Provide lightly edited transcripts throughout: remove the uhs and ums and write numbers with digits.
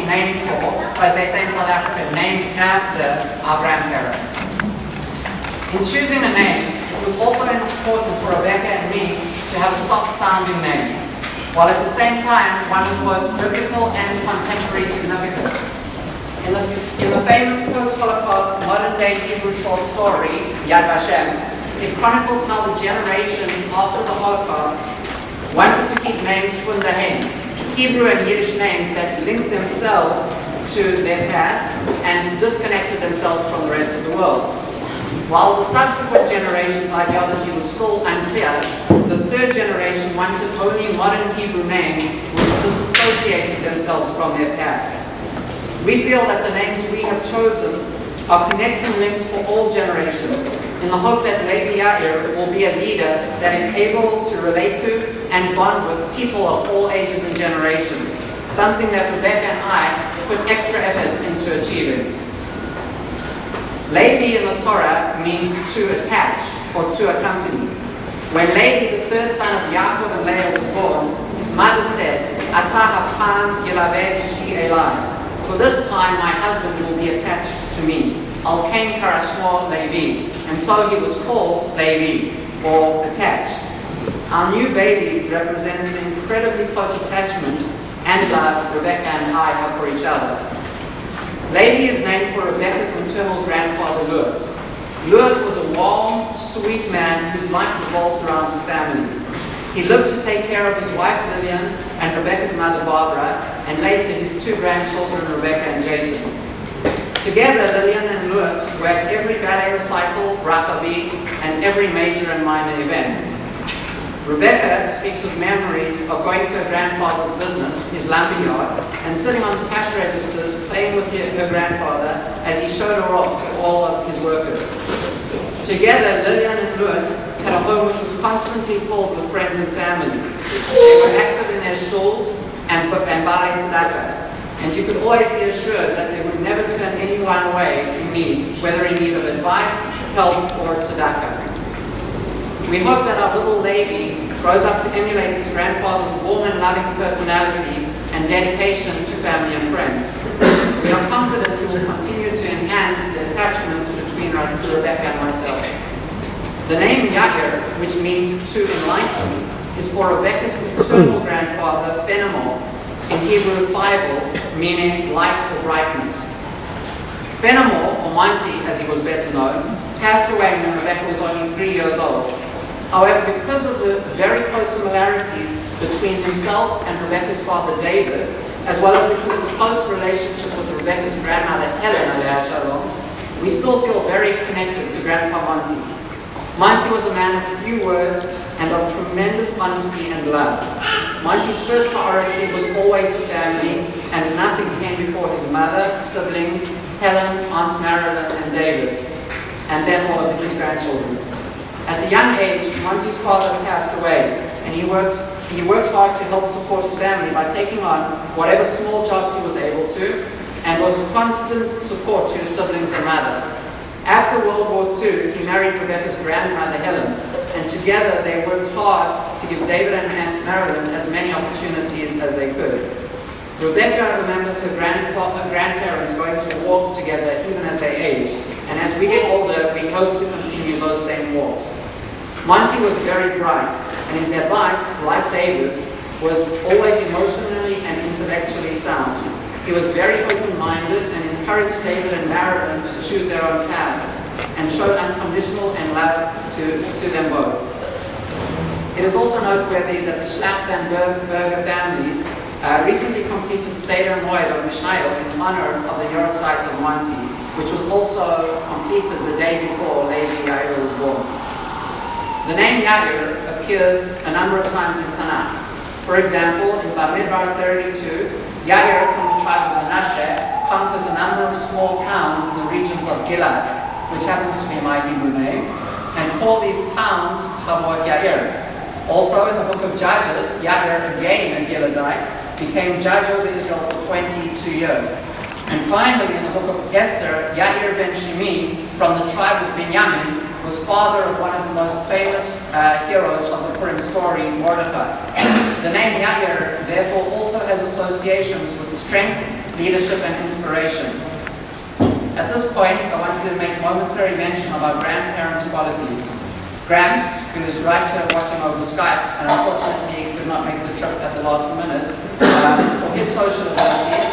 be named for, or as they say in South Africa, named after our grandparents. In choosing a name, it was also important for Rebecca and me to have a soft-sounding name, while at the same time one with both biblical and contemporary significance. In the famous post-Holocaust modern-day Hebrew short story, Yad Vashem, it chronicles how the generation after the Holocaust wanted to keep names fundahen, Hebrew and Yiddish names that linked themselves to their past and disconnected themselves from the rest of the world. While the subsequent generation's ideology was still unclear, the third generation wanted only modern Hebrew names which disassociated themselves from their past. We feel that the names we have chosen are connecting links for all generations, in the hope that Levi Yair will be a leader that is able to relate to and bond with people of all ages and generations, something that Rebecca and I put extra effort into achieving. Levi in the Torah means to attach or to accompany. When Levi, the third son of Yaakov and Leah, was born, his mother said, "Ata hapam yilaveh ishi elai." For this time my husband will be attached to me. Al kain karashmo Levi. And so he was called Levi, or attached. Our new baby represents the incredibly close attachment and love Rebecca and I have for each other. Levi is named for Rebecca's maternal grandfather, Louis. Louis was a warm, sweet man whose life revolved around his family. He lived to take care of his wife, Lillian, and Rebecca's mother, Barbara, and later his two grandchildren, Rebecca and Jason. Together, Lillian and Louis were at every ballet recital, Rachabi, and every major and minor event. Rebecca speaks of memories of going to her grandfather's business, his lumber yard, and sitting on the cash registers playing with her grandfather as he showed her off to all of his workers. Together, Lillian and Louis had a home which was constantly filled with friends and family. They were active in their shuls and balei tzedakah, and you could always be assured that they would never turn anyone away in need, whether in need of advice, help, or tzedakah. We hope that our little Levi grows up to emulate his grandfather's warm and loving personality and dedication to family and friends. We are confident he will continue to enhance the attachment between us, to Rebecca and myself. The name Yair, which means to enlighten, is for Rebecca's maternal grandfather, Phenomel, in Hebrew Bible, meaning light or brightness. Phenomel, or Monty as he was better known, passed away when Rebecca was only 3 years old. However, because of the very close similarities between himself and Rebecca's father David, as well as because of the close relationship with Rebecca's grandmother Helen, alaiha shalom, we still feel very connected to Grandpa Monty. Monty was a man of few words and of tremendous honesty and love. Monty's first priority was always his family, and nothing came before his mother, siblings, Helen, Aunt Marilyn, and David, and then all of his grandchildren. At a young age, Monty's father passed away, and he worked hard to help support his family by taking on whatever small jobs he was able to, and was a constant support to his siblings and mother. After World War II, he married Rebecca's grandmother Helen, and together they worked hard to give David and Aunt Marilyn as many opportunities as they could. Rebecca remembers her grandparents going to walks together even as they aged, and as we get older, we hope to continue those same walks. Monty was very bright, and his advice, like David's, was always emotionally and intellectually sound. He was very open-minded and encouraged David and Marilyn to choose their own paths, and showed unconditional and love to them both. It is also noteworthy that the Schlachter and Berger families recently completed Seder Moed of Mishnayos in honor of the Yortzeit of Monty, which was also completed the day before Levi Yair was born. The name Yair appears a number of times in Tanakh. For example, in Bamidbar 32, Yair from the tribe of Menashe conquers a number of small towns in the regions of Gilad, which happens to be my Hebrew name, and call these towns Chavot Yair. Also in the book of Judges, Yair, again a Gileadite, became judge over Israel for 22 years. And finally, in the book of Esther, Yair ben Shimi, from the tribe of Binyamin, was father of one of the most famous heroes of the Purim story, Mordecai. The name Yair, therefore, also has associations with strength, leadership, and inspiration. At this point, I want to make momentary mention of our grandparents' qualities. Grams, who is right here watching over Skype, and unfortunately he could not make the trip at the last minute, for his social abilities,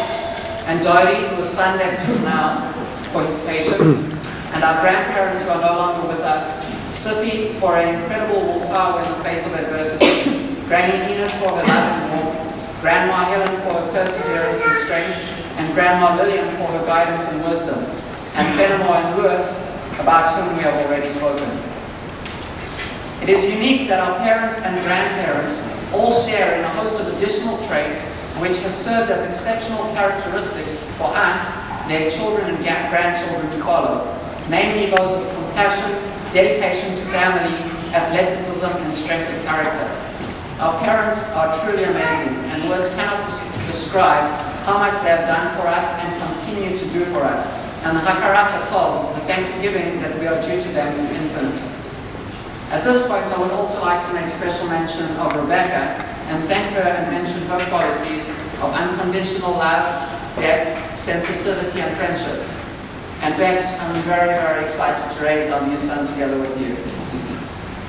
and Dodi, who was Sunday just now, for his patience, and our grandparents who are no longer with us, Sippy for her incredible willpower in the face of adversity, Granny Enid for her love and warmth, Grandma Helen for her perseverance and strength, and Grandma Lillian for her guidance and wisdom, and Fenimore and Lewis, about whom we have already spoken. It is unique that our parents and grandparents all share in a host of additional traits which have served as exceptional characteristics for us, their children and grandchildren to follow, namely those of compassion, dedication to family, athleticism, and strength of character. Our parents are truly amazing, and words cannot describe how much they have done for us and continue to do for us. And the Hakaras Hatov, the thanksgiving that we are due to them, is infinite. At this point, I would also like to make special mention of Rebecca and thank her and mention her qualities of unconditional love, depth, sensitivity, and friendship. And Beck, I'm very, very excited to raise our new son together with you.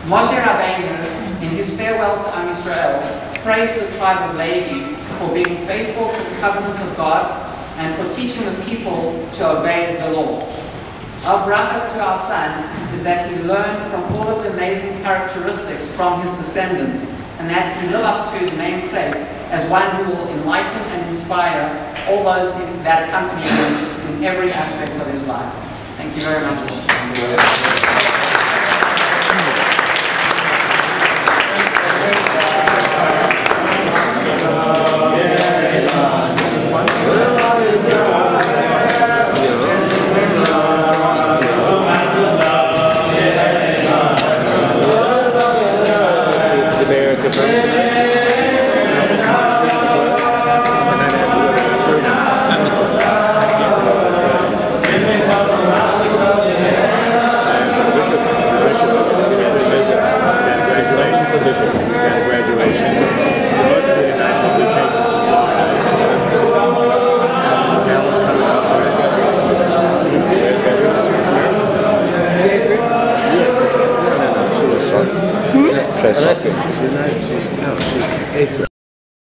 Moshe Rabbeinu, in his farewell to Am Yisrael, praised the tribe of Levi for being faithful to the covenant of God and for teaching the people to obey the law. Our bracha to our son is that he learn from all of the amazing characteristics from his descendants, and that he live up to his namesake as one who will enlighten and inspire all those that accompany him in every aspect of his life. Thank you very much. America.